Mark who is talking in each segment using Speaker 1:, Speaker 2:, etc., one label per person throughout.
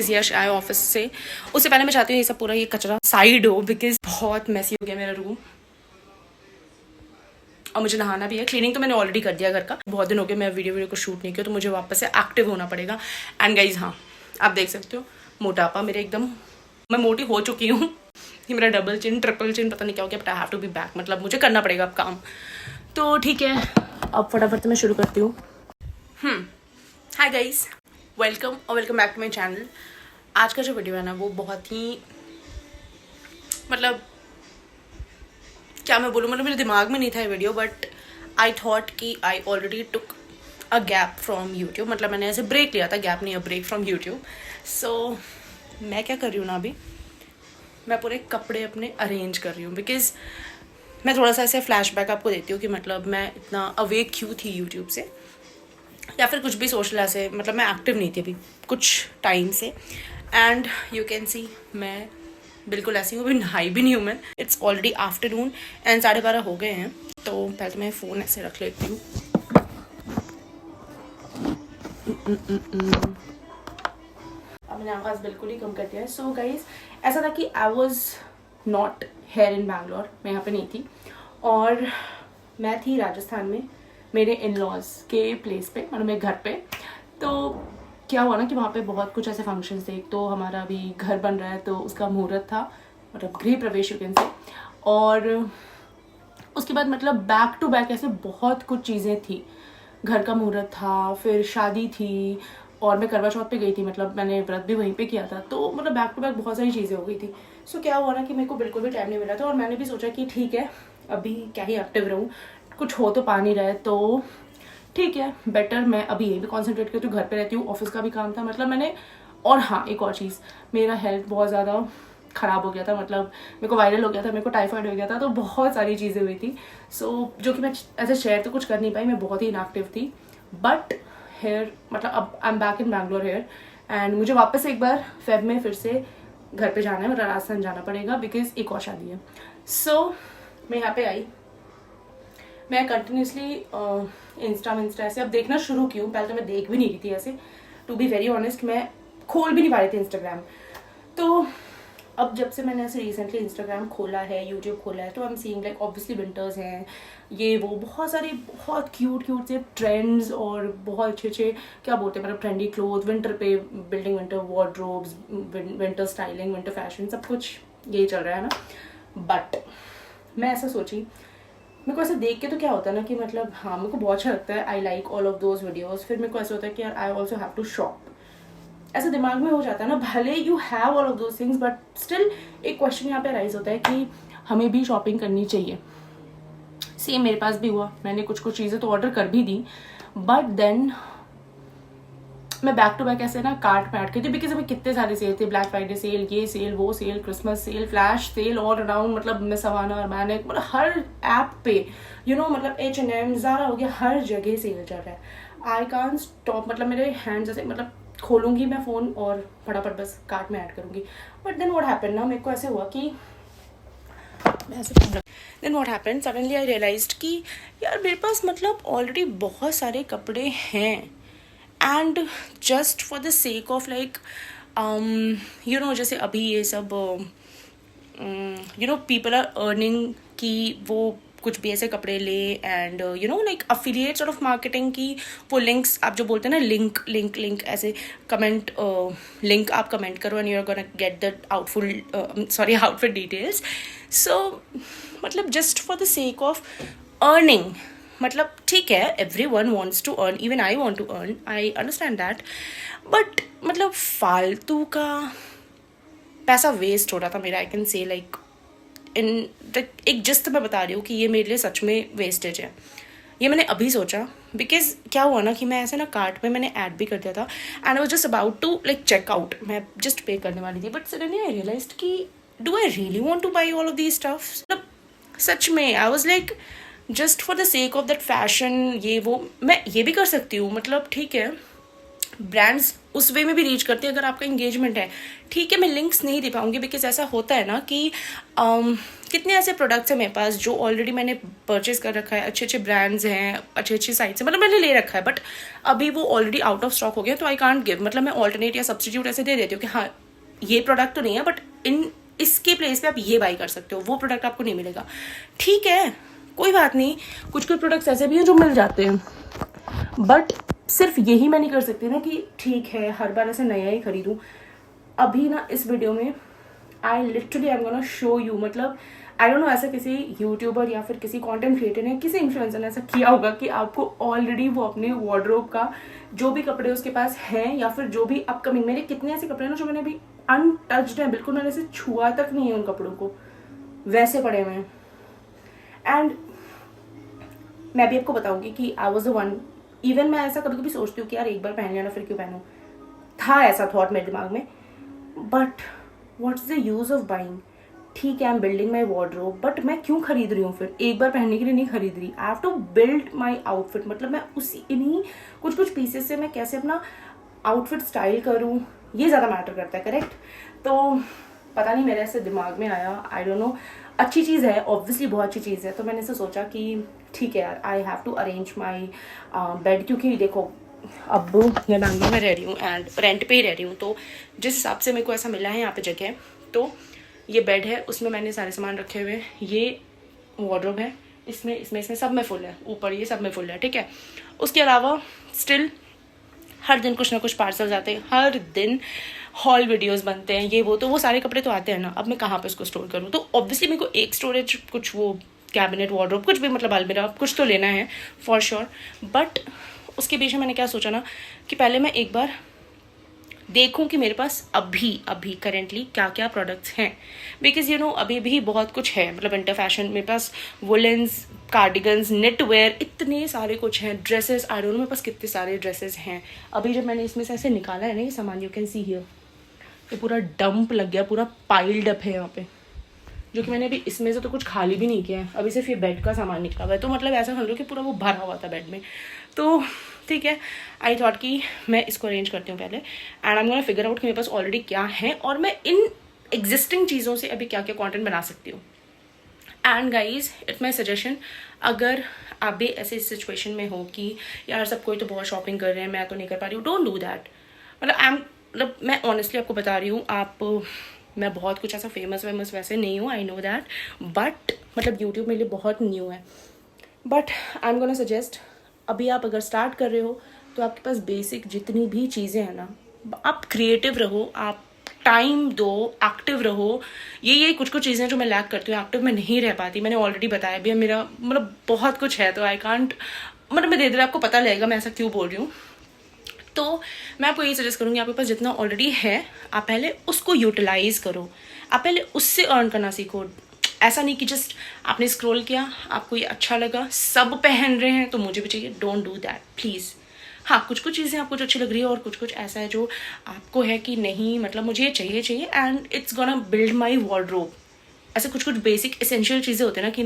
Speaker 1: यश आए ऑफिस से, उससे पहले मैं चाहती हूँ ये सब पूरा ये कचरा साइड हो, बिकॉज बहुत मैसी हो गया मेरा रूम और मुझे नहाना भी है। क्लीनिंग तो मैंने ऑलरेडी कर दिया घर का, बहुत दिन हो गए मैं वीडियो को शूट नहीं किया, तो मुझे वापस से एक्टिव होना पड़ेगा। एंड गाइज हाँ, आप देख सकते हो मोटापा मेरे एकदम, मैं मोटी हो चुकी हूँ। ये मेरा डबल चिन ट्रिपल चिन पता नहीं क्या हो गया, but I have to be back, मतलब मुझे करना पड़ेगा अब काम। तो ठीक है, अब फटाफट से मैं शुरू करती हूँ। हाय गाइज, वेलकम और welcome back to my channel. आज का जो वीडियो है ना वो बहुत ही, मतलब क्या मैं बोलूँ, मतलब मेरे दिमाग में नहीं था ये वीडियो, बट आई थॉट कि I already took a gap from YouTube, मतलब मैंने ऐसे ब्रेक लिया था, गैप नहीं अ ब्रेक फ्रॉम यूट्यूब। सो मैं क्या कर रही हूँ ना, अभी मैं पूरे कपड़े अपने अरेंज कर रही हूँ, बिकॉज मैं थोड़ा सा ऐसे फ्लैशबैक आपको देती हूँ कि मतलब मैं इतना अवेक क्यों थी यूट्यूब से, या फिर कुछ भी सोशल ऐसे, मतलब मैं एक्टिव नहीं थी अभी कुछ टाइम से। एंड यू कैन सी मैं बिल्कुल ऐसी हूँ, अभी नहाई भी नहीं हूँ मैं। इट्स ऑलरेडी आफ्टरनून एंड 12:30 हो गए हैं। तो पहले तो मैं फ़ोन ऐसे रख लेती हूँ। अब मैंने आवाज़ बिल्कुल ही कम कर दिया है। सो गाइज, ऐसा था कि I was not here in Bangalore, मैं यहाँ पे नहीं थी, और मैं थी राजस्थान में मेरे इन लॉज के प्लेस पे, मतलब मेरे घर पे। तो क्या हुआ ना कि वहाँ पे बहुत कुछ ऐसे फंक्शंस थे। एक तो हमारा अभी घर बन रहा है तो उसका मुहूर्त था, मतलब गृह प्रवेश यू कैन से, और उसके बाद मतलब बैक टू बैक ऐसे बहुत कुछ चीज़ें थी। घर का मुहूर्त था, फिर शादी थी, और मैं करवा चौथ पे गई थी, मतलब मैंने व्रत भी वहीं पे किया था। तो मतलब बैक टू बैक बहुत सारी चीज़ें हो गई थी। सो क्या हुआ ना कि मेरे को बिल्कुल भी टाइम नहीं मिला था, और मैंने भी सोचा कि ठीक है अभी क्या ही एक्टिव रहूँ, कुछ हो तो पा नहीं रहा है, तो ठीक है बेटर मैं अभी यही भी कॉन्सेंट्रेट करती हूँ। घर पे रहती हूँ, ऑफिस का भी काम था, मतलब मैंने, और हाँ एक और चीज़, मेरा हेल्थ बहुत ज़्यादा ख़राब हो गया था, मतलब मेरे को वायरल हो गया था, मेरे को टाइफाइड हो गया था, तो बहुत सारी चीज़ें हुई थी। सो जो कि मैं ऐसे शेयर तो कुछ कर नहीं पाई, मैं बहुत ही इनएक्टिव थी। बट हेयर, मतलब अब I am back in Bangalore here, and मुझे वापस एक बार फेब में फिर से घर पे जाना है, मतलब राजस्थान जाना पड़ेगा, बिकॉज एक और शादी है। सो मैं यहाँ पे आई, मैं कंटिन्यूसली इंस्टा ऐसे अब देखना शुरू की हूँ। पहले तो मैं देख भी नहीं रही थी ऐसे, टू बी वेरी ऑनेस्ट, मैं खोल भी नहीं पा रही थी इंस्टाग्राम। तो अब जब से मैंने ऐसे रिसेंटली इंस्टाग्राम खोला है, यूट्यूब खोला है, तो I am seeing like obviously winters हैं, ये वो बहुत सारे बहुत क्यूट से ट्रेंड्स, और बहुत अच्छे क्या बोलते हैं, मतलब ट्रेंडी क्लोथ, विंटर पे building winter wardrobes, winter styling, winter fashion, सब कुछ यही चल रहा है ना। बट मैं ऐसा सोची, मेरे को ऐसे देख के तो क्या होता है ना कि मतलब हाँ मेरे को बहुत अच्छा लगता है, I like all of those videos. फिर मेरे को ऐसा होता है कि यार I also have to shop, ऐसा दिमाग में हो जाता है ना, भले you have all of those things, but still एक क्वेश्चन यहाँ पे राइज होता है कि हमें भी शॉपिंग करनी चाहिए। सेम मेरे पास भी हुआ, मैंने कुछ चीज़ें तो ऑर्डर कर भी दी, बट देन मैं बैक टू बैक ऐसे ना कार्ट में ऐड करती, बिकॉज अभी कितने सारे सेल थे, ब्लैक फ्राइडे सेल, ये सेल, वो sale, Christmas sale, flash sale, all around, मतलब मैं सवाना और मैंने मतलब हर ऐप पे मतलब H&M, ज़ारा हो गया, हर जगह सेल चल रहा है। आई कांट स्टॉप, मतलब मेरे हैंड जैसे, मतलब खोलूंगी मैं फ़ोन और फटाफट बस कार्ट में ऐड करूंगी। बट देन व्हाट हैपेंड ना, मेरे को ऐसे हुआ कि then what happened, suddenly I realised कि यार मेरे पास मतलब ऑलरेडी बहुत सारे कपड़े हैं, and just for the sake of like जैसे अभी ये सब पीपल आर अर्निंग कि वो कुछ भी ऐसे कपड़े ले, and like affiliate sort of marketing की वो लिंक्स, आप जो बोलते हैं ना लिंक ऐसे कमेंट, लिंक आप कमेंट करो and you are gonna get the outfit details. So मतलब just for the sake of earning, मतलब ठीक है everyone wants to earn, even I want to earn, I understand that, but मतलब फालतू का पैसा वेस्ट हो रहा था मेरा, I can say like in एक जस्ट मैं बता रही हूँ कि ये मेरे लिए सच में वेस्टेज है। ये मैंने अभी सोचा, बिकॉज क्या हुआ ना कि मैं ऐसे ना कार्ट में मैंने ऐड भी कर दिया था, and I was just about to like check out, मैं जस्ट पे करने वाली थी, बट सडनली आई रियलाइज्ड कि do I really want to buy all of these stuffs, मतलब सच में I was like just for the sake of that fashion, ये वो मैं ये भी कर सकती हूँ, मतलब ठीक है ब्रांड्स उस वे में भी रीच करते हैं अगर आपका इंगेजमेंट है, ठीक है मैं लिंक्स नहीं दे पाऊंगी, बिकॉज ऐसा होता है ना कि कितने ऐसे प्रोडक्ट्स हैं मेरे पास जो ऑलरेडी मैंने परचेज कर रखा है, अच्छे अच्छे ब्रांड्स हैं, अच्छी अच्छी साइट से, मतलब मैंने ले रखा है, बट अभी वो ऑलरेडी आउट ऑफ स्टॉक हो गया, तो आई कांट गिव, मतलब मैं ऑल्टरनेट या सब्सटीट्यूट ऐसे दे देती हूँ कि हाँ ये प्रोडक्ट तो नहीं है, बट इसके प्लेस पे आप ये बाई कर सकते हो, वो प्रोडक्ट आपको नहीं मिलेगा। ठीक है, कोई बात नहीं, कुछ कुछ प्रोडक्ट्स ऐसे भी हैं जो मिल जाते हैं, बट सिर्फ यही मैं नहीं कर सकती ना कि ठीक है हर बार ऐसे नया ही खरीदूँ। अभी ना इस वीडियो में I literally I am gonna show you, मतलब आई डोंट नो ऐसा किसी यूट्यूबर या फिर किसी कंटेंट क्रिएटर ने, किसी इन्फ्लुएंसर ने ऐसा किया होगा कि आपको ऑलरेडी वो अपने वार्डरोब का जो भी कपड़े उसके पास हैं या फिर जो भी अपकमिंग, मेरे कितने ऐसे कपड़े हैं ना जो मैंने अभी अनटच्ड है, बिल्कुल मैंने ऐसे छुआ तक नहीं है उन कपड़ों को, वैसे पड़े हुए हैं। एंड मैं भी आपको बताऊंगी कि I was the one, even मैं ऐसा कभी कभी सोचती हूँ कि यार एक बार पहन लिया ना फिर क्यों पहनूं, था ऐसा थॉट मेरे दिमाग में, but what's the use of buying. ठीक है, I am building my wardrobe, but मैं क्यों खरीद रही हूँ, फिर एक बार पहनने के लिए नहीं खरीद रही। I have to build my outfit, मतलब मैं उसी इन्हीं कुछ कुछ पीसेस से मैं कैसे अपना आउटफिट स्टाइल करूँ, ये ज़्यादा मैटर करता है, करेक्ट। तो पता नहीं मेरे ऐसे दिमाग में आया, आई डोंट नो, अच्छी चीज़ है, ऑब्वियसली बहुत अच्छी चीज़ है, तो मैंने ऐसे सोचा कि ठीक है यार, I have to arrange my bed, क्योंकि देखो अब मैं बैंगलोर में रह रही हूँ एंड रेंट पे ही रह रही हूँ, तो जिस हिसाब से मेरे को ऐसा मिला है यहाँ पे जगह, तो ये बेड है, उसमें मैंने सारे सामान रखे हुए हैं, ये वार्डरोब है, इसमें सब में फुल है, ऊपर ये सब में फुल है, ठीक है। उसके अलावा स्टिल हर दिन कुछ ना कुछ पार्सल्स आते हैं, हर दिन हॉल वीडियोस बनते हैं, ये वो, तो वो सारे कपड़े तो आते हैं ना, अब मैं कहाँ पे उसको स्टोर करूँ, तो ऑब्वियसली मेरे को एक स्टोरेज, कुछ वो कैबिनेट, वार्डरोब, कुछ भी, मतलब अलमीरा, कुछ तो लेना है फॉर श्योर। बट उसके बीच में मैंने क्या सोचा ना कि पहले मैं एक बार देखूं कि मेरे पास अभी करेंटली क्या क्या प्रोडक्ट्स हैं, बिकॉज यू नो अभी भी बहुत कुछ है, मतलब विंटर फैशन, मेरे पास वुलेंस, कार्डिगन्स, नेटवेयर, इतने सारे कुछ हैं, ड्रेसेस, आई डोंट नो मेरे पास कितने सारे ड्रेसेस हैं। अभी जब मैंने इसमें से ऐसे निकाला है ना ये सामान, यू कैन सी हियर, ये पूरा डंप लग गया, पूरा पाइल्ड अप है यहाँ पे, जो कि मैंने अभी इसमें से तो कुछ खाली भी नहीं किया है, अभी सिर्फ ये बेड का सामान निकला हुआ है, तो मतलब ऐसा समझ लो कि पूरा वो भरा हुआ था बेड में। तो ठीक है, आई थॉट कि मैं इसको अरेंज करती हूँ पहले, and I am gonna figure out कि मेरे पास ऑलरेडी क्या है और मैं इन एग्जिस्टिंग चीज़ों से अभी क्या क्या कंटेंट बना सकती हूँ। And guys, it's my suggestion, अगर आप भी ऐसे सिचुएशन में हो कि यार सब कोई तो बहुत शॉपिंग कर रहे हैं, मैं तो नहीं कर पा रही हूँ, डोंट डू दैट। मतलब मैं ऑनेस्टली आपको बता रही हूँ, मैं बहुत कुछ ऐसा फेमस वैसे नहीं हूँ, आई नो दैट, बट मतलब यूट्यूब मेरे लिए बहुत न्यू है, but I am gonna suggest, अभी आप अगर स्टार्ट कर रहे हो तो आपके पास बेसिक जितनी भी चीज़ें हैं ना, आप क्रिएटिव रहो, आप टाइम दो, एक्टिव रहो। ये कुछ कुछ चीज़ें जो मैं लैक करती हूँ, एक्टिव में नहीं रह पाती, मैंने ऑलरेडी बताया भी है, मेरा मतलब बहुत कुछ है, तो आई कांट, मतलब मैं धीरे आपको पता लगेगा मैं ऐसा क्यों बोल रही हूँ। तो मैं आपको यही सजेस्ट करूँगी, आपके पास जितना ऑलरेडी है आप पहले उसको यूटिलाइज करो, आप पहले उससे अर्न करना सीखो। ऐसा नहीं कि जस्ट आपने स्क्रॉल किया, आपको ये अच्छा लगा, सब पहन रहे हैं तो मुझे भी चाहिए, डोंट डू दैट प्लीज़। हाँ, कुछ कुछ चीज़ें आपको जो अच्छी लग रही है और कुछ कुछ ऐसा है जो आपको है कि नहीं, मतलब मुझे ये चाहिए and it's gonna build my wardrobe. ऐसे कुछ कुछ बेसिक एसेंशियल चीज़ें होती हैं ना कि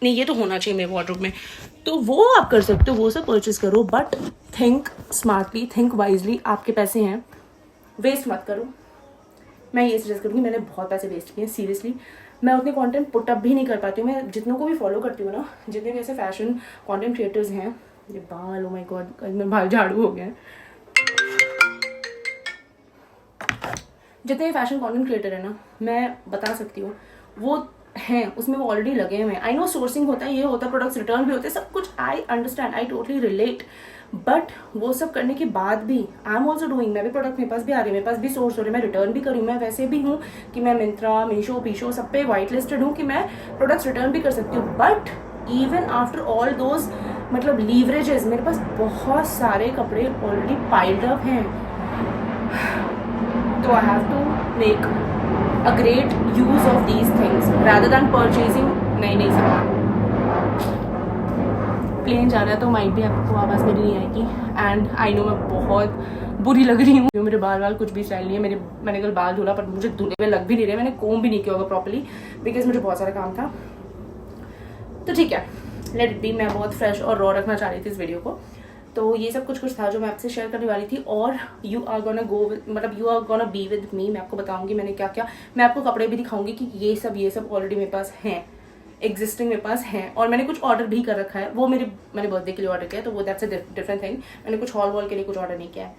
Speaker 1: नहीं ये तो होना चाहिए मेरे वार्डरोब में, तो वो आप कर सकते हो, वो सब परचेज करो, but think smartly, think wisely. आपके पैसे हैं, वेस्ट मत करो। मैं ये सजेस्ट करूँगी, मैंने बहुत पैसे वेस्ट किए सीरियसली, मैं उतने कंटेंट पुटअप भी नहीं कर पाती हूँ। मैं जितनों को भी फॉलो करती हूँ ना, जितने भी ऐसे फैशन कंटेंट क्रिएटर्स हैं, ये बाल, ओ माय गॉड, मेरे बाल झाड़ू हो गए हैं, जितने फैशन कंटेंट क्रिएटर है ना, मैं बता सकती हूँ वो हैं, उसमें वो ऑलरेडी लगे हुए हैं। आई नो सोर्सिंग होता है, ये होता है, प्रोडक्ट्स रिटर्न भी होते हैं, सब कुछ I understand, I totally relate, but वो सब करने के बाद भी आई एम ऑल्सो डूइंग, मैं भी प्रोडक्ट मेरे पास भी आ रही है, मेरे पास भी सोर्स हो रहे हैं, मैं रिटर्न भी करूँ, मैं वैसे भी हूँ कि मैं मिंत्रा, मीशो, पीशो सब पे वाइट लिस्टेड हूँ कि मैं प्रोडक्ट्स रिटर्न भी कर सकती हूँ। But even after all those मतलब लीवरेजेस, मेरे पास बहुत सारे कपड़े ऑलरेडी पाइल्ड अप हैं, तो I have to make a great use of these things rather than purchasing नई सामान। प्लेन जा रहा है तो माइट भी आपको आवाज़ मेरी नहीं आएगी, एंड आई नो मैं बहुत बुरी लग रही हूँ, मेरे बाल कुछ भी स्टाइल नहीं है, मैंने कल बाल धुला पर मुझे धुले में लग भी नहीं रहे, मैंने कोम भी नहीं किया होगा प्रॉपर्ली बिकॉज मुझे बहुत सारा काम था। तो ठीक है, लेट इट बी, मैं बहुत फ्रेश और रॉ रखना चाह रही थी इस वीडियो को, तो ये सब कुछ था जो मैं आपसे शेयर करने वाली थी। और यू आर गोना गो मतलब you are gonna be with me. मैं आपको बताऊंगी मैंने क्या क्या, मैं आपको कपड़े भी दिखाऊंगी कि ये सब ऑलरेडी मेरे पास हैं, एग्जिस्टिंग मेरे पास हैं। और मैंने कुछ ऑर्डर भी कर रखा है, वो मैंने बर्थडे के लिए ऑर्डर किया है, तो वो दैट्स अ डिफरेंट थिंग। मैंने कुछ हॉल वॉल के लिए कुछ ऑर्डर नहीं किया है।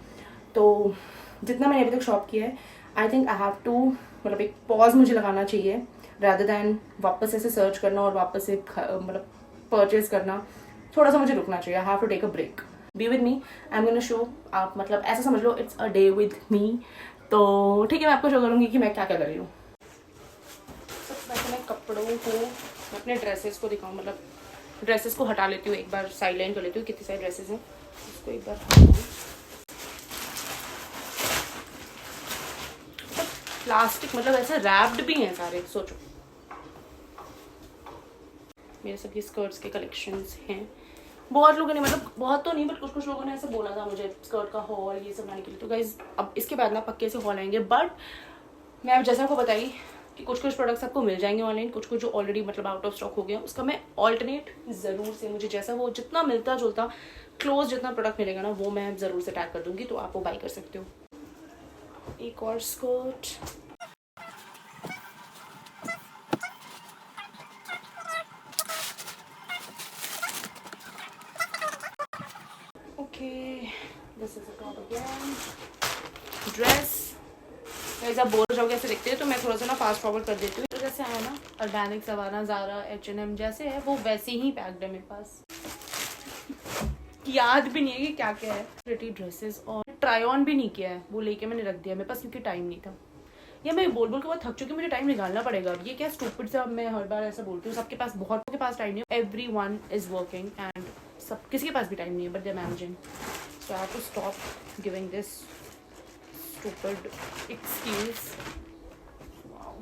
Speaker 1: तो जितना मैंने अभी तक शॉप किया है, I think I have to मतलब एक पॉज मुझे लगाना चाहिए, रादर दैन वापस ऐसे सर्च करना और वापस से मतलब परचेज करना। थोड़ा सा मुझे रुकना चाहिए। I have to take a break. Be with me, I am gonna show. आप मतलब ऐसा समझ लो it's a day with me. तो ठीक है, मैं आपको शो करूँगी कि मैं क्या क्या कर रही हूँ। सबसे पहले मैं कपड़ों को, मैं अपने ड्रेसेस को दिखाऊँ, मतलब ड्रेसेस को हटा लेती हूँ एक बार, साइड लाइन कर लेती हूँ कितनी सारी ड्रेसेस हैं, इसको एक बार हटाऊँ। प्लास्टिक मतलब ऐसे रैप्ड भी हैं सारे, सोचो। मेरे सब ये स्कर्ट्स के कलेक्शंस हैं। बहुत लोगों ने, मतलब बहुत तो नहीं बट कुछ लोगों ने ऐसे बोला था मुझे स्कर्ट का हॉल ये सब लाने के लिए। तो गाइज अब इसके बाद ना पक्के से हॉल आएंगे। बट मैं अब जैसे आपको बताई कि कुछ प्रोडक्ट्स आपको मिल जाएंगे ऑनलाइन, कुछ जो ऑलरेडी मतलब आउट ऑफ स्टॉक हो गया, उसका मैं ऑल्टरनेट ज़रूर से, मुझे जैसा वो जितना मिलता जुलता क्लोज जितना प्रोडक्ट मिलेगा ना, वो मैं ज़रूर से टैग कर दूंगी, तो आप वो बाई कर सकते हो। एक और skirt, this is a top again, dress. Guys आप बोर हो जाओगे ऐसे देखते हैं, तो मैं थोड़ा सा ना फास्ट फॉरवर्ड कर देती हूँ। तो जैसे है ना अर्बैनिक, सवाना, ज़ारा, H&M जैसे है, वो वैसे ही पैक्ड है मेरे पास। याद भी नहीं है कि क्या क्या है। प्रिटी ड्रेसेस, और ट्राई ऑन भी नहीं किया है, वो लेके मैंने रख दिया मेरे पास क्योंकि टाइम नहीं था। या मैं बोल के बहुत थक चुकी, मुझे टाइम निकालना पड़ेगा। अब ये क्या स्टूपिड सा मैं हर बार ऐसा बोलती हूँ, सबके पास, बहुत के पास टाइम नहीं है। एवरीवन इज वर्किंग एंड सब, किसी के पास भी टाइम नहीं है, but they are managing. So I have to stop giving this stupid excuse. Wow.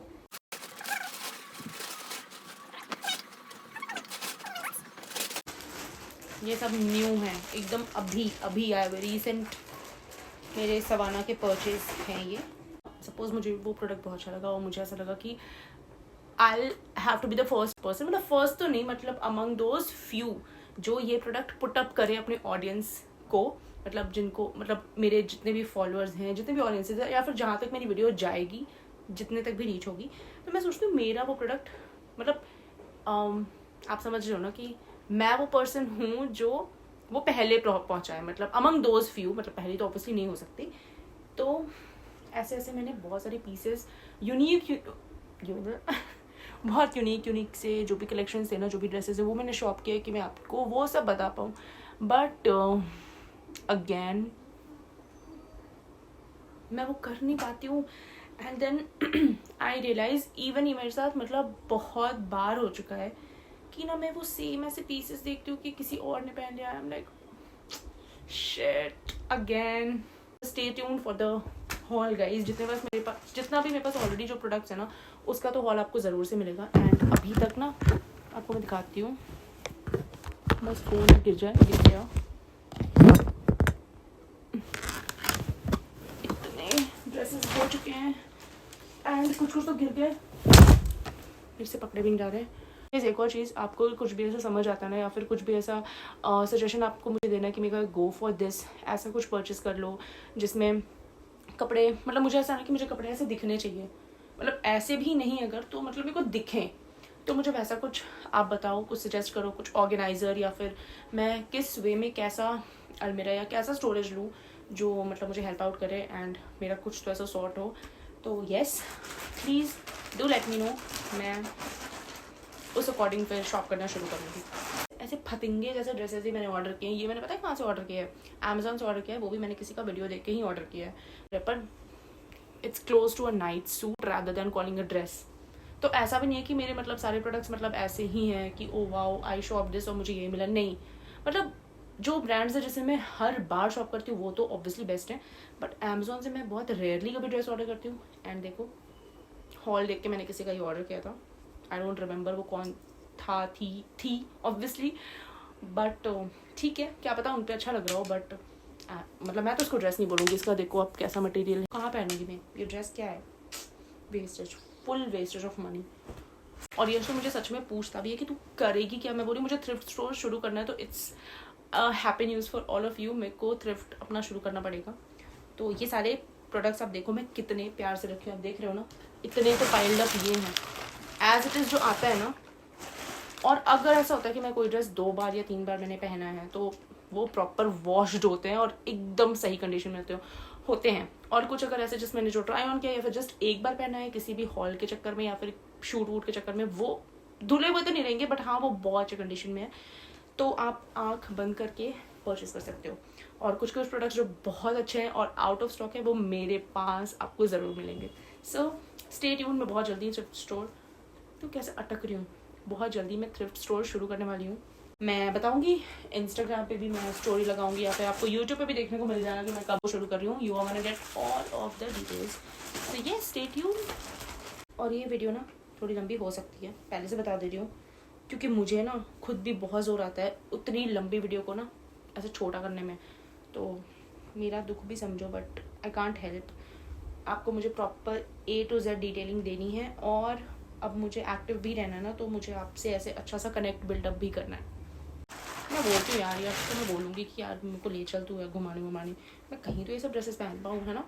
Speaker 1: ये सब न्यू है एकदम, अभी आया हुआ रिसेंट मेरे सवाना के परचेज हैं ये। सपोज मुझे वो प्रोडक्ट बहुत अच्छा लगा और मुझे ऐसा लगा कि I have to be the first person, मतलब फर्स्ट तो नहीं, मतलब अमंग दोज फ्यू जो ये प्रोडक्ट पुट अप करे अपने ऑडियंस को, मतलब जिनको, मतलब मेरे जितने भी फॉलोअर्स हैं, जितने भी ऑडियंसेस हैं, या फिर जहाँ तक मेरी वीडियो जाएगी, जितने तक भी रीच होगी, तो मैं सोचती हूँ मेरा वो प्रोडक्ट, मतलब आप समझ रहे हो ना कि मैं वो पर्सन हूँ जो वो पहले पहुँचा है, मतलब अमंग दोज फ्यू, मतलब पहले तो ऑब्वियसली नहीं हो सकती। तो ऐसे ऐसे मैंने बहुत सारे पीसेस बहुत यूनिक से जो भी कलेक्शन थे ना, जो भी ड्रेसेस है, वो मैंने शॉप किया कि मैं आपको वो सब बता पाऊँ। बट अगेन मैं वो कर नहीं पाती हूँ। And then I realise even ये मेरे साथ मतलब बहुत बार हो चुका है कि ना मैं वो सेम ऐसे पीसेस देखती हूँ कि किसी और ने पहन लिया, I am like shit again. Stay tuned for the hall guys. जितना भी मेरे पास ऑलरेडी जो प्रोडक्ट्स है ना, उसका तो हॉल आपको ज़रूर से मिलेगा। एंड अभी तक ना आपको मैं दिखाती हूँ, बस फोन गिर गया, इतने ड्रेसेस हो चुके हैं एंड कुछ तो गिर गए, फिर से पकड़े भी नहीं जा रहे हैं। एक और चीज़, आपको कुछ भी ऐसा समझ आता है ना, या फिर कुछ भी ऐसा सजेशन आपको मुझे देना है कि मेरा गो फॉर दिस, ऐसा कुछ परचेस कर लो जिसमें कपड़े, मतलब मुझे ऐसा है कि मुझे कपड़े ऐसे दिखने चाहिए, मतलब ऐसे भी नहीं अगर तो मतलब मेरे को दिखें, तो मुझे वैसा कुछ आप बताओ, कुछ सजेस्ट करो, कुछ ऑर्गेनाइज़र, या फिर मैं किस वे में कैसा अलमीरा या कैसा स्टोरेज लूँ जो मतलब मुझे हेल्प आउट करे एंड मेरा कुछ तो ऐसा सॉर्ट हो। तो yes, please do let me know, मैं उस अकॉर्डिंग फिर शॉप करना शुरू करूँगी। ऐसे फतिंगे जैसे ड्रेसेस ही मैंने ऑर्डर किए हैं। ये मैंने पता है कहाँ से ऑर्डर किया है, अमेजोन से ऑर्डर किया है, वो भी मैंने किसी का वीडियो देख के ही ऑर्डर किया है। पर it's close to a night suit rather than calling a dress. तो ऐसा भी नहीं है कि मेरे मतलब सारे प्रोडक्ट्स मतलब ऐसे ही हैं कि oh wow I shop this और मुझे ये मिला, नहीं। मतलब जो ब्रांड्स है जिसे मैं हर बार शॉप करती हूँ वो तो ऑब्वियसली बेस्ट है, बट अमेजोन से मैं बहुत रेयरली कभी ड्रेस ऑर्डर करती हूँ। एंड देखो हॉल देख के मैंने किसी का ही ऑर्डर किया था, आई डोंट रिमेंबर वो कौन था, थी ऑब्वियसली, बट ठीक है, क्या पता उन पर अच्छा लग रहा हो। बट मतलब मैं तो उसको ड्रेस नहीं बोलूँगी, इसका देखो अब कैसा मटेरियल है, कहाँ पहनूंगी मैं, ये ड्रेस क्या है, wastage, full wastage of money. और ये तो मुझे सच में पूछता भी है कि तू करेगी क्या, मैं बोली मुझे थ्रिफ्ट स्टोर शुरू करना है, तो it's happy news for all of you, मेरे को थ्रिफ्ट अपना शुरू करना पड़ेगा। तो ये सारे प्रोडक्ट्स आप देखो मैं कितने प्यार से रखे, आप देख रहे हो ना, इतने तो पाइल्ड अप ये हैं एज इट इज़ जो आता है ना। और अगर ऐसा होता है कि मैं कोई ड्रेस 2 बार या 3 बार मैंने पहना है तो वो प्रॉपर वॉश्ड होते हैं और एकदम सही कंडीशन में होते हैं। और कुछ अगर ऐसे जिसमें मैंने जो ट्राई ऑन किया या फिर जस्ट एक बार पहना है किसी भी हॉल के चक्कर में या फिर शूट वूट के चक्कर में, वो धुले हुए तो नहीं रहेंगे बट हाँ वो बहुत अच्छे कंडीशन में है, तो आप आंख बंद करके परचेज कर सकते हो। और कुछ कुछ प्रोडक्ट्स जो बहुत अच्छे हैं और आउट ऑफ स्टॉक है वो मेरे पास आपको ज़रूर मिलेंगे। सो स्टे ट्यून, मैं बहुत जल्दी थ्रिफ्ट स्टोर, तो कैसे अटक रही हूँ, बहुत जल्दी मैं थ्रिफ्ट स्टोर शुरू करने वाली हूँ। मैं बताऊंगी इंस्टाग्राम पे भी मैं स्टोरी लगाऊंगी या फिर आपको यूट्यूब पे भी देखने को मिल जाएगा कि मैं कब शुरू कर रही हूँ। You are gonna get all of the details, तो ये स्टे ट्यून। और ये वीडियो ना थोड़ी लंबी हो सकती है, पहले से बता दे रही हूँ, क्योंकि मुझे ना खुद भी बहुत ज़ोर आता है उतनी लंबी वीडियो को ना ऐसे छोटा करने में, तो मेरा दुख भी समझो बट आई कांट हेल्प। आपको मुझे proper A to Z detailing देनी है और अब मुझे एक्टिव भी रहना है ना, तो मुझे आपसे ऐसे अच्छा सा कनेक्ट बिल्डअप भी करना है। मैं बोलती हूँ यार तो मैं बोलूँगी कि यार मेरे को ले चल तू है घुमाने, मैं कहीं तो ये सब ड्रेसेस पहन पाऊँ, है ना।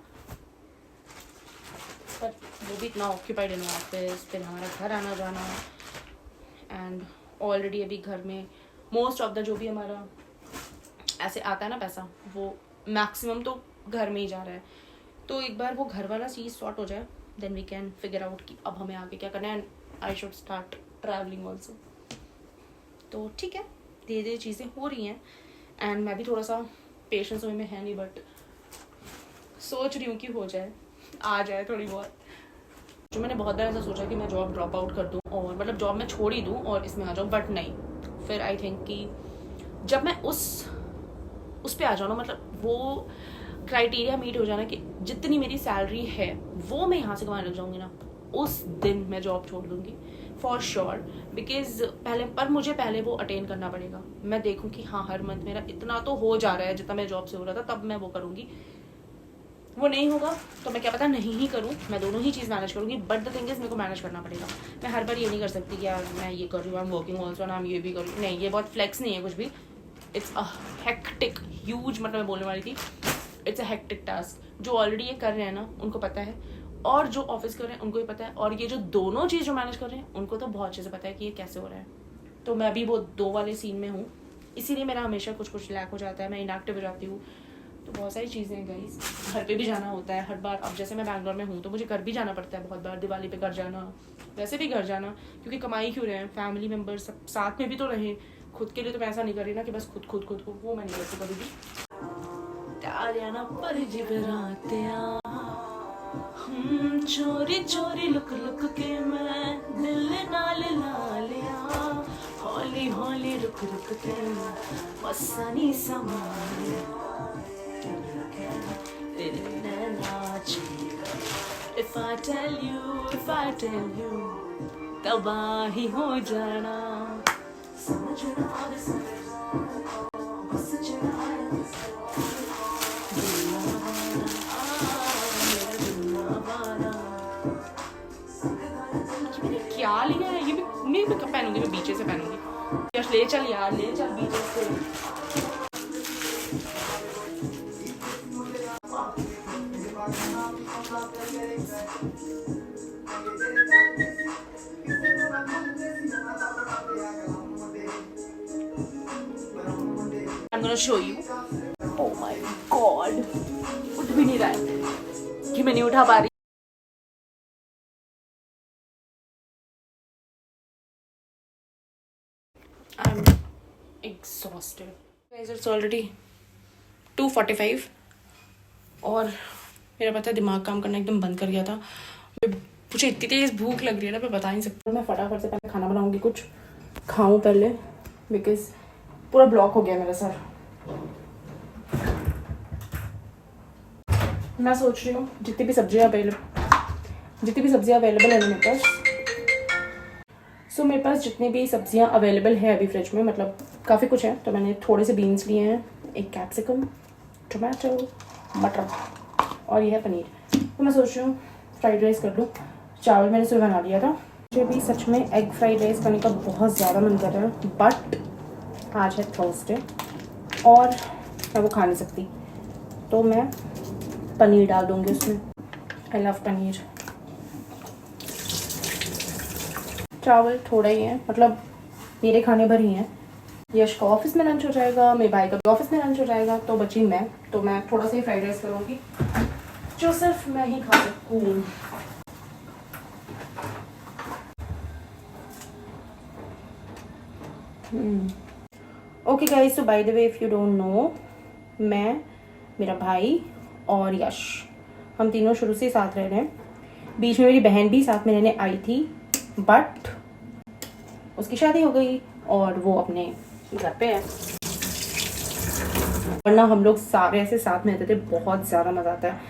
Speaker 1: पर वो भी इतना ऑक्यूपाइड इन ऑफिस, फिर हमारा घर आना जाना, एंड ऑलरेडी अभी घर में मोस्ट ऑफ द जो भी हमारा ऐसे आता है ना पैसा, वो मैक्सिमम तो घर में ही जा रहा है। तो एक बार वो घर वाला चीज़ सॉर्ट हो जाए then we can figure out कि अब हमें आगे क्या करना है, and I should start travelling also. तो ठीक है, धीरे धीरे चीज़ें हो रही हैं एंड मैं भी थोड़ा सा पेशेंस में है नहीं, बट सोच रही हूँ कि हो जाए, आ जाए थोड़ी बहुत। जो मैंने बहुत बार ऐसा सोचा कि मैं जॉब ड्रॉप आउट कर दूँ और मतलब जॉब मैं छोड़ ही दूँ और इसमें आ जाऊँ, बट नहीं, फिर आई थिंक कि जब मैं उस पर आ जाऊँ ना, मतलब वो क्राइटेरिया मीट हो जाना कि जितनी मेरी सैलरी है वो मैं यहाँ से कमाने लग जाऊँगी ना, उस दिन मैं जॉब छोड़ दूँगी फॉर श्योर। बिकॉज मुझे पहले वो अटेन करना पड़ेगा। मैं देखूँ कि हाँ हर मंथ मेरा इतना तो हो जा रहा है जितना मैं जॉब से हो रहा था, तब मैं वो करूँगी। वो नहीं होगा तो मैं क्या पता नहीं ही करूँ, मैं दोनों ही चीज़ मैनेज करूँगी, बट द थिंग इज मेरे को मैनेज करना पड़ेगा। मैं हर बार ये नहीं कर सकती कि यार मैं ये कर रही हूँ, आई एम वर्किंग ऑल्सो ना, ये भी करूँ, नहीं, ये बहुत फ्लेक्स नहीं है कुछ भी। इट्स अ हेक्टिक ह्यूज, मतलब मैं बोलने वाली थी इट्स अ हेक्टिक टास्क। जो ऑलरेडी ये कर रहे हैं ना उनको पता है, और जो ऑफिस कर रहे हैं उनको भी पता है, और ये जो दोनों चीज़ जो मैनेज कर रहे हैं उनको तो बहुत अच्छे से पता है कि ये कैसे हो रहा है। तो मैं भी वो 2 वाले सीन में हूँ, इसीलिए मेरा हमेशा कुछ लैक हो जाता है, मैं इनएक्टिव हो जाती हूँ। तो बहुत सारी चीज़ें हैं गाइस, घर पे भी जाना होता है हर बार। अब जैसे मैं बैंगलोर में हूँ तो मुझे घर भी जाना पड़ता है बहुत बार, दिवाली पे घर जाना, वैसे भी घर जाना, क्योंकि कमाई क्यों रहे हैं, फैमिली मेम्बर सब साथ में भी तो रहें। खुद के लिए तो मैं ऐसा नहीं कर रही ना कि बस खुद को, वो मैं नहीं करती कभी भी। चोरी चोरी लुक लुक के मैं दिल नाल ला लिया, हौली हौली रुक रुक के मसानी समा If I tell you तबाही हो जाना, समझना क्या लिया है, ये भी मैं कब पहनूंगी, मैं बीचे से पहनूंगी। यश ले चल यार, ले चल बीचे से। I'm gonna show you. Oh my God, उठ भी नहीं रहा है कि मैं नहीं उठा पा रही। I'm exhausted. Guys, it's already 2:45 और मेरा पता है दिमाग काम करना एकदम बंद कर गया था। मुझे इतनी तेज़ भूख लग रही है ना, मैं बता नहीं सकती। मैं फटाफट से पहले खाना बनाऊंगी, कुछ खाऊं पहले, बिकॉज पूरा ब्लॉक हो गया मेरा सर। मैं सोच रही हूँ जितनी भी सब्जियाँ अवेलेबल है मेरे पास, मेरे पास जितनी भी सब्जियां अवेलेबल है अभी फ्रिज में, मतलब काफ़ी कुछ है। तो मैंने थोड़े से बीन्स लिए हैं, एक कैप्सिकम, टोमेटो, मटर, और ये है पनीर। तो मैं सोच रही हूँ फ्राइड राइस कर लूँ। चावल मैंने सुबह बना लिया था। मुझे भी सच में एग फ्राइड राइस करने का बहुत ज़्यादा मन कर रहा है, बट आज है थर्सडे और मैं वो खा नहीं सकती, तो मैं पनीर डाल दूँगी उसमें। I love paneer. चावल थोड़ा ही है, मतलब मेरे खाने भर ही हैं। यश का ऑफिस में लंच हो जाएगा, मेरे भाई का भी ऑफिस में लंच हो जाएगा, तो बची मैं, तो मैं थोड़ा सा ही फ्राइड राइस करूँगी जो सिर्फ मैं ही खा सकूँ। Okay guys, so by the way if you don't know, मैं, मेरा भाई और यश, हम तीनों शुरू से साथ रह रहे हैं। बीच में मेरी बहन भी साथ में रहने आई थी, बट उसकी शादी हो गई और वो अपने घर पे है। वरना हम लोग सारे ऐसे साथ में रहते थे, बहुत ज़्यादा मज़ा आता है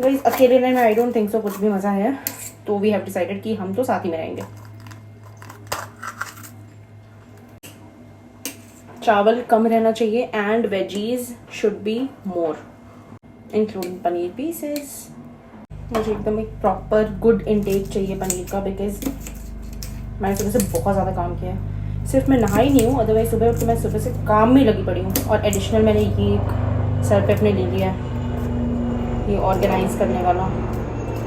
Speaker 1: गाइस। अकेले रहने में आई डोंट थिंक सो कुछ भी मज़ा है, तो वी हैव डिसाइडेड कि हम तो साथ ही में रहेंगे। चावल कम रहना चाहिए and veggies should be more, including paneer pieces. मुझे एकदम एक प्रॉपर गुड इनटेक चाहिए पनीर का, बिकॉज मैंने सुबह से बहुत ज़्यादा काम किया है। सिर्फ मैं नहाई नहीं हूँ, अदरवाइज सुबह उठ के मैं सुबह से काम में लगी पड़ी हूँ। और एडिशनल मैंने ये एक सर पे अपने ले लिया है, ये ऑर्गेनाइज करने वाला।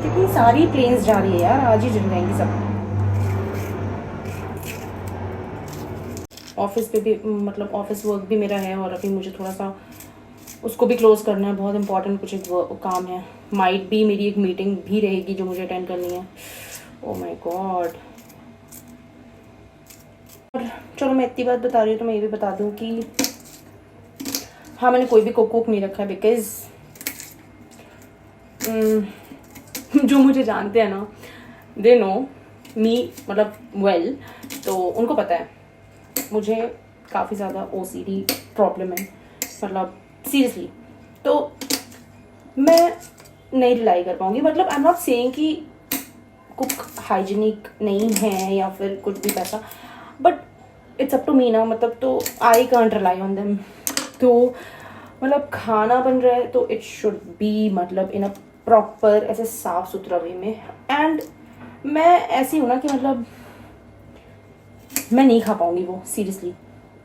Speaker 1: कितनी सारी प्लेन्स जा रही है यार, आज ही जल जाएंगी सब। ऑफिस पे भी, मतलब ऑफिस वर्क भी मेरा है, और अभी मुझे थोड़ा सा उसको भी क्लोज करना है। बहुत इंपॉर्टेंट कुछ एक काम है। माइट भी मेरी एक मीटिंग भी रहेगी जो मुझे अटेंड करनी है। Oh my God. और चलो मैं इतनी बात बता रही हूँ तो मैं ये भी बता दूँ कि हाँ, मैंने कोई भी कुक नहीं रखा है, बिकॉज जो मुझे जानते हैं ना, दे नो मी, मतलब वेल, तो उनको पता है मुझे काफ़ी ज़्यादा OCD प्रॉब्लम है, मतलब सीरियसली। तो मैं नहीं रिलाई कर पाऊँगी। मतलब आई एम नॉट सेइंग कि कुक हाइजीनिक नहीं है या फिर कुछ भी पैसा, but it's up to me ना। मतलब तो I can't rely on them. तो मतलब खाना बन रहा है तो इट शुड बी, मतलब इन अ प्रॉपर ऐसे साफ सुथरा वे में। एंड मैं ऐसी हूँ ना कि मतलब मैं नहीं खा पाऊंगी वो, सीरियसली।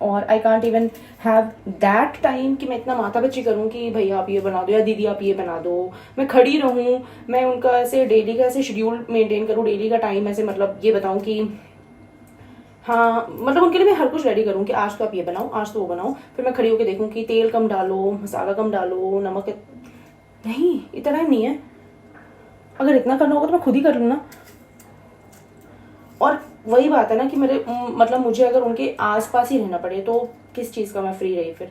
Speaker 1: और I can't even have that time कि मैं इतना माथा बच्ची करूँ कि भैया आप ये बना दो या दीदी आप ये बना दो। मैं खड़ी रहूँ, मैं उनका ऐसे डेली का ऐसे शेड्यूल मेंटेन करूँ, डेली का टाइम ऐसे, मतलब ये बताऊँ कि हाँ, मतलब उनके लिए मैं हर कुछ रेडी करूँ कि आज तो आप ये बनाओ, आज तो वो बनाओ। फिर मैं खड़ी होकर देखूँ कि तेल कम डालो, मसाला कम डालो, नमक नहीं, इतना नहीं है। अगर इतना करना होगा तो मैं खुद ही कर लूँ ना। और वही बात है ना कि मेरे, मतलब मुझे अगर उनके आसपास ही रहना पड़े तो किस चीज़ का मैं फ्री रही फिर।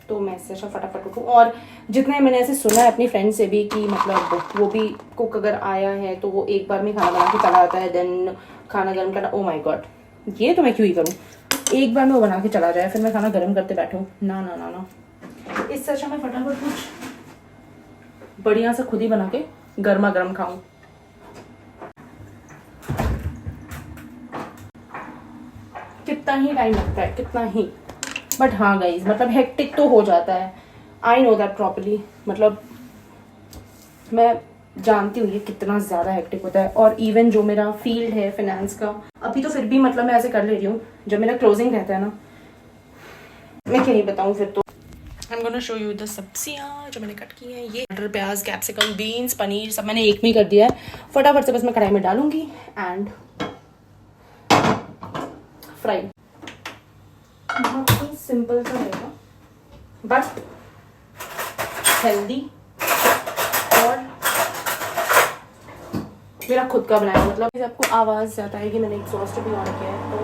Speaker 1: तो मैं इससे अच्छा फटाफट उठूँ। और जितने मैंने ऐसे सुना है अपनी फ्रेंड से भी कि मतलब वो भी कुक अगर आया है तो वो एक बार में खाना बना के चला आता है, देन खाना गर्म करना। ओ माय गॉड, ये तो मैं क्यों ही करूँ, एक बार में वो बना के चला जाए, फिर मैं खाना गर्म करते बैठूँ। ना ना ना ना, इससे अच्छा मैं फटाफट कुछ बढ़िया से खुद ही बना के गर्मा गर्म खाऊँ। कितना ही टाइम लगता है, कितना ही, बट हाँ गाइज, मतलब हेक्टिक तो हो जाता है। I know that properly. मतलब मैं जानती हूँ ये कितना ज़्यादा हेक्टिक होता है। और इवन जो मेरा फील्ड है फाइनेंस का, अभी तो फिर भी मतलब मैं ऐसे कर ले रही हूँ। जब मेरा क्लोजिंग रहता है ना, मैं क्या नहीं बताऊँ फिर तो। आई am gonna show you the सब्जियाँ जो मैंने कट की हैं। ये मटर, प्याज, कैप्सिकम, बीन्स, पनीर सब मैंने एक में ही कर दिया है। फटाफट से बस मैं कढ़ाई में डालूंगी एंड फ्राई। बहुत ही सिंपल सा रहेगा, बट हेल्दी और मेरा खुद का बनाया। मतलब आपको आवाज़ ज़्यादा है कि मैंने एग्जॉस्ट भी ऑन किया है, तो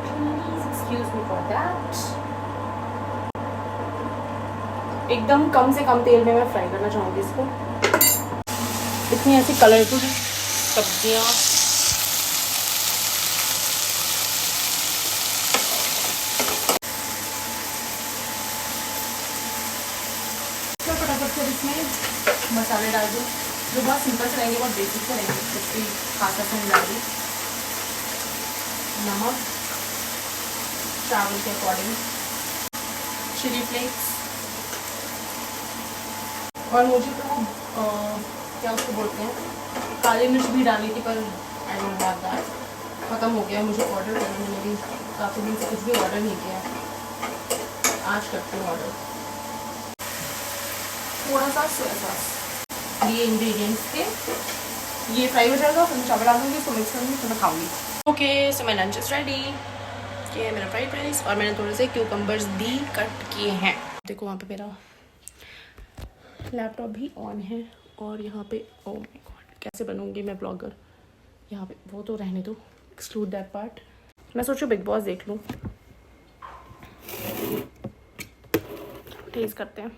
Speaker 1: please excuse me for that. एकदम कम से कम तेल में मैं फ्राई करना चाहूँगी इसको। इतनी ऐसी कलरफुल सब्जियाँ, फटाफट से इसमें मसाले डाल दूँ जो बहुत सिंपल से रहेंगे, बहुत बेसिक से रहेंगे, कुछ भी खासा से नहीं डालूँ। नमक चावल के अकॉर्डिंग, चिली फ्लेक्स, और मुझे तो क्या उसको बोलते हैं, काली मिर्च भी डाली थी, पर आई डोंट हैव दैट। ख़त्म हो गया मुझे ऑर्डर करना। मैंने भी काफ़ी दिन से कुछ भी ऑर्डर नहीं किया, आज करती हूँ ऑर्डर। थोड़ा सा सोया सॉस, ये इंग्रेडिएंट्स के, ये फ्राई हो जाएगा, फिर मैं चावल डालूंगी, इसको मिक्स करूँगी, फिर मैं खाऊंगी। Okay, so my lunch is ready. ये है मेरा फ्राइड राइस और मैंने थोड़े से क्यूकम्बर्स भी कट किए हैं। देखो वहाँ पे मेरा लैपटॉप भी ऑन है और यहाँ पे ओ माय गॉड कैसे बनूंगी मैं ब्लॉगर। यहाँ पे वो तो रहने दो, एक्सक्लूड दैट पार्ट। मैं सोचूं बिग बॉस देख लूँ। टेस्ट करते हैं।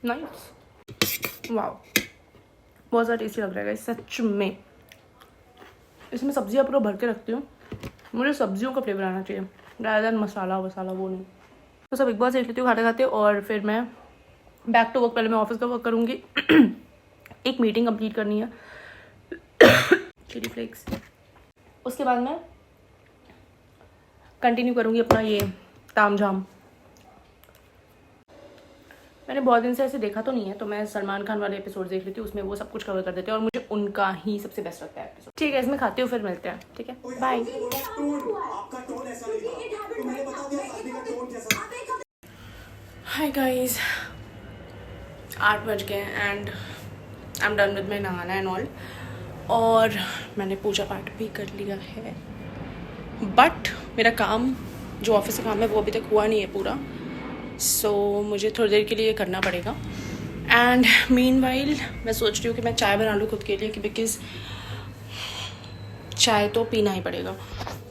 Speaker 1: नाइस, वाओ, बहुत ज़्यादा टेस्टी लग रहा है सच में। इसमें सब्जियाँ पूरा भर के रखती हूँ, मुझे सब्जियों का फ्लेवर आना चाहिए ज़्यादा देन मसाला वसाला वो नहीं। तो सब बिग बॉस देख लेती हूँ खाते खाते और फिर मैं बैक टू वर्क। पहले मैं ऑफिस का वर्क करूँगी, एक मीटिंग कंप्लीट करनी है, चिली फ्लेक्स। उसके बाद मैं कंटिन्यू करूँगी अपना ये ताम झाम। मैंने बहुत दिन से ऐसे देखा तो नहीं है, तो मैं सलमान खान वाले एपिसोड देख लेती हूँ, उसमें वो सब कुछ कवर कर देते हैं और मुझे उनका ही सबसे बेस्ट लगता है एपिसोड। ठीक है, इसमें खाती हूँ, फिर मिलते हैं। ठीक है, बाय। हाय गाइस, 8 बज गए and I am done with my नहाना एंड ऑल। और मैंने पूजा पाठ भी कर लिया है, बट मेरा काम जो ऑफिस का काम है वो अभी तक हुआ नहीं है पूरा। सो मुझे थोड़ी देर के लिए करना पड़ेगा। एंड मीनवाइल मैं सोच रही हूँ कि मैं चाय बना लूँ खुद के लिए, कि बिकॉज़ चाय तो पीना ही पड़ेगा।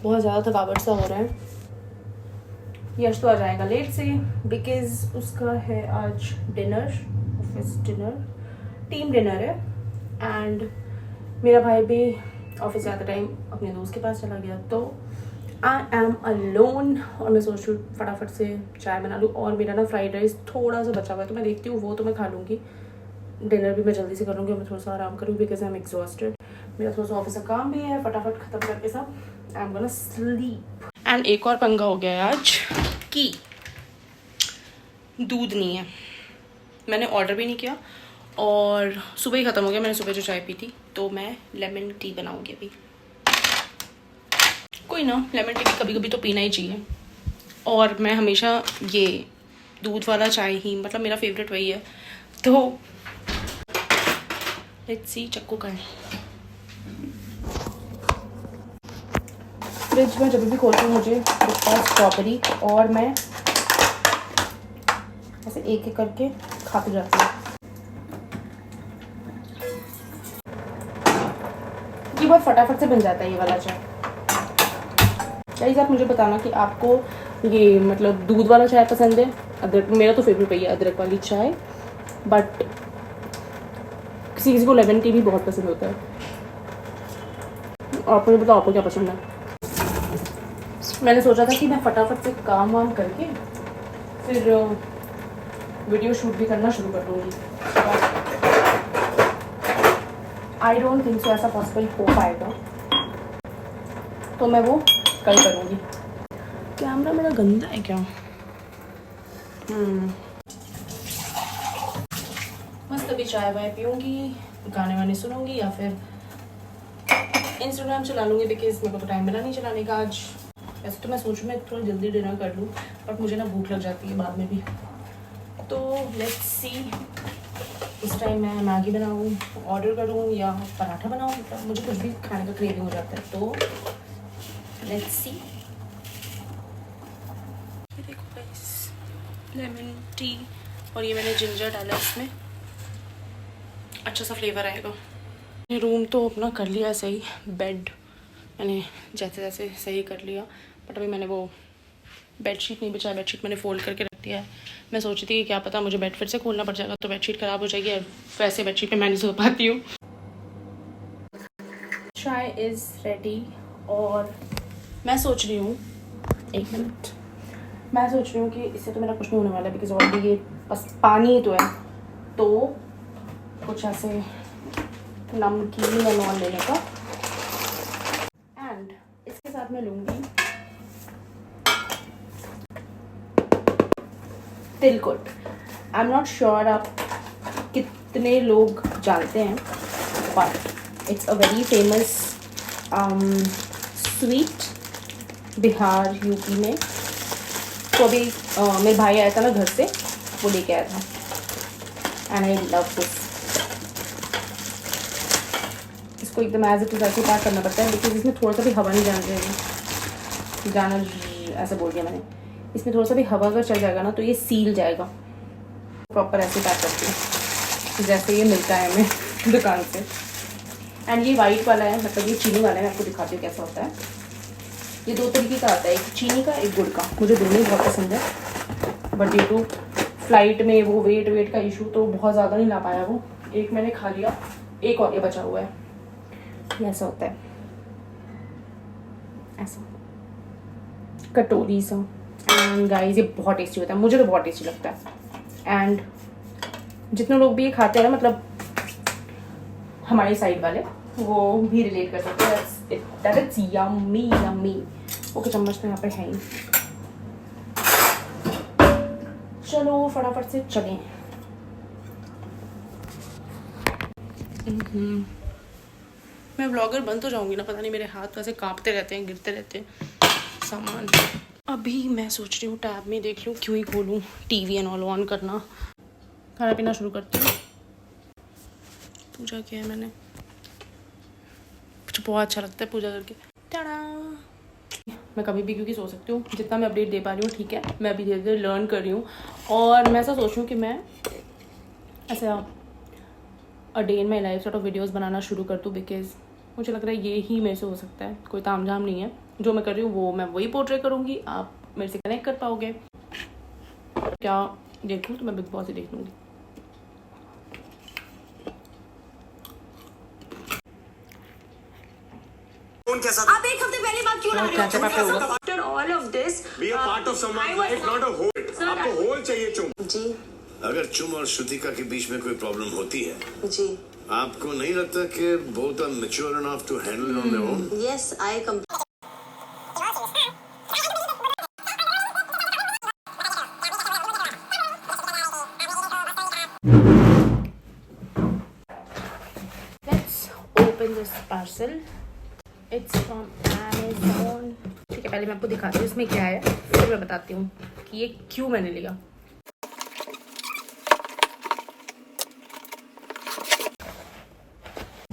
Speaker 1: बहुत ज़्यादा थकावट सा हो रहा है। यश तो आ जाएगा लेट से, बिकॉज़ उसका है आज dinner, office dinner, team dinner है। एंड मेरा भाई भी ऑफिस जाते टाइम अपने दोस्त के पास चला गया, तो आई एम अलोन। और मैं सोच रही हूँ फटाफट से चाय बना लूँ। और मेरा ना फ्राइड राइस थोड़ा सा बचा हुआ है, तो मैं देखती हूँ, वो तो मैं खा लूँगी। डिनर भी मैं जल्दी से कर लूँगी, मैं थोड़ा सा आराम करूँ बिकॉज आई एम एग्जॉस्टेड। मेरा थोड़ा सा ऑफिस का काम भी है, फटाफट ख़त्म करके सब आई एम गोना स्लीप। एंड एक और पंगा हो गया है आज कि दूध नहीं है, मैंने ऑर्डर भी नहीं किया और सुबह ही ख़त्म हो गया। मैंने सुबह जो चाय पी थी, तो मैं लेमन टी बनाऊँगी अभी। कोई ना, लेमन टी कभी कभी तो पीना ही चाहिए। और मैं हमेशा ये दूध वाला चाय ही, मतलब मेरा फेवरेट वही है। तो लेट्स सी चक्कू का है। फ्रिज में जब भी खोलती हूँ मुझे दिखता है स्ट्रॉबेरी, और मैं ऐसे एक एक करके खाते जाती हूँ। ये बहुत फटाफट से बन जाता है ये वाला चाय। गाइस आप मुझे बताना कि आपको ये मतलब दूध वाला चाय पसंद है, अदरक, मेरा तो फेवरेट भैया अदरक वाली चाय, बट किसी किसी को लेमन टी भी बहुत पसंद होता है। आप मुझे बताओ आपको क्या पसंद है। मैंने सोचा था कि मैं फटाफट से काम वाम करके फिर वीडियो शूट भी करना शुरू कर दूँगी। आई डोंट थिंक सो ऐसा पॉसिबल हो पाएगा, तो मैं वो कल करूँगी। कैमरा मेरा गंदा है क्या? मस्त अभी चाय वाय पीऊँगी, गाने वाने सुनूँगी या फिर इंस्टाग्राम चला लूँगी, बिकॉज मेरे को तो टाइम मिला नहीं चलाने का आज। वैसे तो मैं सोचूँ मैं थोड़ा जल्दी डिनर कर लूँ, बट मुझे ना भूख लग जाती है बाद में भी। तो लेट्स सी, इस टाइम मैं मैगी बनाऊँ, ऑर्डर करूँ या पराठा बनाऊँ, मतलब मुझे कुछ भी खाने का क्रेविंग हो जाता है। तो लेट्स सी। ये देखो गाइस, लेमन टी, और ये मैंने जिंजर डाला इसमें, अच्छा सा फ्लेवर आएगा। रूम तो अपना कर लिया सही, बेड मैंने जैसे जैसे सही कर लिया, बट अभी मैंने वो बेडशीट नहीं बिछाया, बेडशीट मैंने फोल्ड करके रख दिया है। मैं सोची थी कि क्या पता मुझे बेड फिर से खोलना पड़ जाएगा तो बेडशीट ख़राब हो जाएगी, और वैसे बेडशीट पे मैं नहीं सो पाती हूँ। चाय इज़ रेडी और मैं सोच रही हूँ, एक मिनट, मैं सोच रही हूँ कि इससे तो मेरा कुछ नहीं होने वाला है, बिकॉज ऑलरेडी ये बस पानी ही तो है। तो कुछ ऐसे नमकीन या नॉन लेने का, एंड इसके साथ मैं लूँगी तिलकुट। आई एम नॉट श्योर आप कितने लोग जानते हैं, but it's a very famous sweet Bihar UP में। तो अभी मेरे भाई आया था ना घर से, वो लेके आया था एंड आई लव दिस। इसको एकदम एज इट इज ऐसे पैक करना पड़ता है, लेकिन इसमें थोड़ा सा भी हवा नहीं जाना ऐसा बोल दिया मैंने। इसमें थोड़ा सा भी हवा अगर चल जाएगा ना तो ये सील जाएगा। प्रॉपर ऐसे पैक करती हूँ जैसे ये मिलता है हमें दुकान से। एंड ये वाइट वाला है, मतलब ये चीनी वाला है। मैं आपको दिखाती हूँ कैसा होता है। ये 2 तरीके का आता है, एक चीनी का, एक गुड़ का। मुझे दोनों ही बहुत पसंद है, बट ड्यू टू फ्लाइट में वो वेट का इशू तो बहुत ज़्यादा नहीं ला पाया वो। एक मैंने खा लिया, एक और ये बचा हुआ है। ये ऐसा होता है, ऐसा कटोरी सा। एंड गाइस ये बहुत टेस्टी होता है, मुझे तो बहुत टेस्टी लगता है। एंड जितने लोग भी ये खाते हैं ना, मतलब हमारी साइड वाले, वो भी रिलेट कर सकते हैं। That it's yummy yummy. Okay, चम्मच तो यहाँ पे है ही। चलो फटाफट से चलें। मैं ब्लॉगर बन तो जाऊंगी ना, पता नहीं मेरे हाथ वैसे कांपते रहते हैं, गिरते रहते हैं सामान। अभी मैं सोच रही हूँ टैब में देख लूँ, क्यों ही खोलूँ टीवी एंड ऑल ऑन करना। खाना पीना शुरू करती हूँ। पूजा किया है मैंने, मुझे बहुत अच्छा लगता है पूजा करके। टाड़ा। मैं कभी भी क्योंकि सो सकती हूँ, जितना मैं अपडेट दे पा रही हूँ ठीक है। मैं अभी धीरे धीरे लर्न कर रही हूँ और मैं ऐसा सोच रही हूँ कि मैं ऐसा a day in my life sort of videos बनाना शुरू कर दूँ, बिकॉज मुझे लग रहा है ये ही मेरे से हो सकता है। कोई तामझाम नहीं है, जो मैं कर रही हूँ वो मैं वही पोर्ट्रे करूँगी, आप मेरे से कनेक्ट कर पाओगे। क्या देखूँ तो मैं बिग बॉस ही देख लूँगी।
Speaker 2: आप एक हफ्ते पहले बात क्यों ला रहे हो? After all of this,
Speaker 3: be a part of someone's life, not a whole. आपको whole चाहिए चुम।
Speaker 2: जी
Speaker 3: अगर चुम और श्रुतिका के बीच में कोई प्रॉब्लम होती है
Speaker 2: जी,
Speaker 3: आपको नहीं लगता कि both are mature enough to handle it on their own?
Speaker 2: yes, I come.
Speaker 1: Let's open this parcel. It's from Amazon. ठीक है, पहले मैं आपको दिखाती हूँ इसमें क्या है, फिर मैं बताती हूँ कि ये क्यों मैंने लिया।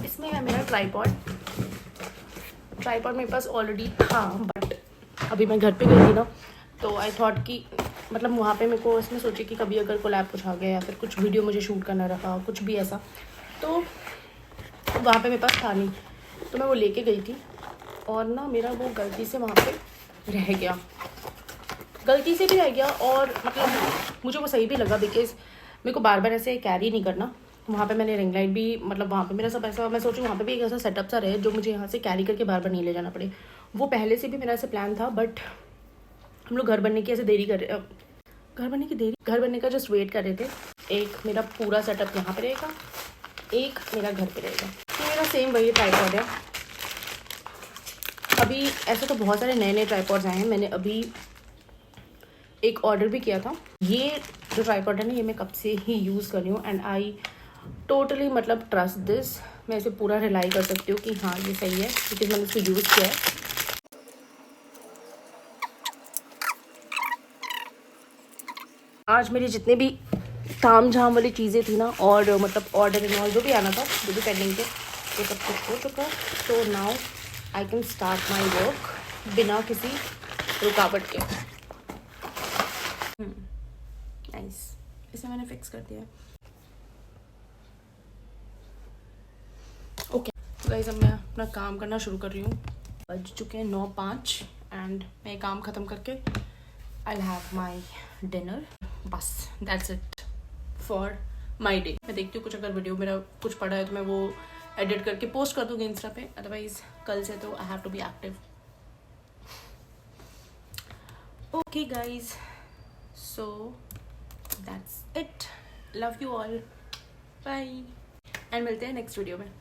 Speaker 1: इसमें है मेरा ट्राइपॉड। ट्राइपॉड मेरे पास ऑलरेडी था, बट अभी मैं घर पे गई थी ना, तो आई थॉट कि मतलब वहाँ पे मेरे को इसमें सोची कि कभी अगर कोलैब कुछ आ गया या फिर कुछ वीडियो मुझे शूट करना रहा, कुछ भी ऐसा, तो वहाँ पे मेरे पास था नहीं, तो मैं वो लेके गई थी और ना मेरा वो गलती से वहाँ पे रह गया, गलती से भी रह गया। और मतलब मुझे वो सही भी लगा, बिकॉज मेरे को बार बार ऐसे कैरी नहीं करना। वहाँ पे मैंने रिंग लाइट भी, मतलब वहाँ पे मेरा सब ऐसा, मैं सोचूँ वहाँ पे भी एक ऐसा सेटअप सा रहे जो मुझे यहाँ से कैरी करके बार बार नहीं ले जाना पड़े। वो पहले से भी मेरा ऐसे प्लान था, बट हम लोग घर बनने की ऐसे देरी कर रहे, घर बनने का जस्ट वेट कर रहे थे। एक मेरा पूरा सेटअप यहाँ पे रहेगा, एक मेरा घर पे रहेगा। तो मेरा सेम वही ट्राइपॉड है। अभी ऐसे तो बहुत सारे नए नए ट्राइपॉड्स आए हैं, मैंने अभी एक ऑर्डर भी किया था। ये जो ट्राइपॉड है ना, ये मैं कब से ही यूज़ कर रही हूँ एंड आई टोटली मतलब ट्रस्ट दिस। मैं इसे पूरा रिलाई कर सकती हूँ कि हाँ ये सही है, क्योंकि मैंने इसको यूज़ किया है। आज मेरी जितने भी ताम झाम वाली चीज़ें थी ना, और मतलब ऑर्डर एंड ऑल जो भी आना था, जो भी पेंडिंग थे, वो सब कुछ हो चुका। तो now I can start my work बिना किसी रुकावट के। नाइस, इसे मैंने फिक्स कर दिया है। ओके गाइस, अब मैं अपना काम करना शुरू कर रही हूँ। बज चुके हैं 9:05 एंड मैं काम ख़त्म करके I will have my dinner. बस that's it for my day. मैं देखती हूँ कुछ अगर वीडियो मेरा कुछ पड़ा है तो मैं वो एडिट करके पोस्ट कर दूँगी इंस्टा पे, अदरवाइज कल से तो I have to be active. Okay guys, so that's it. Love you all, bye and मिलते हैं नेक्स्ट वीडियो में।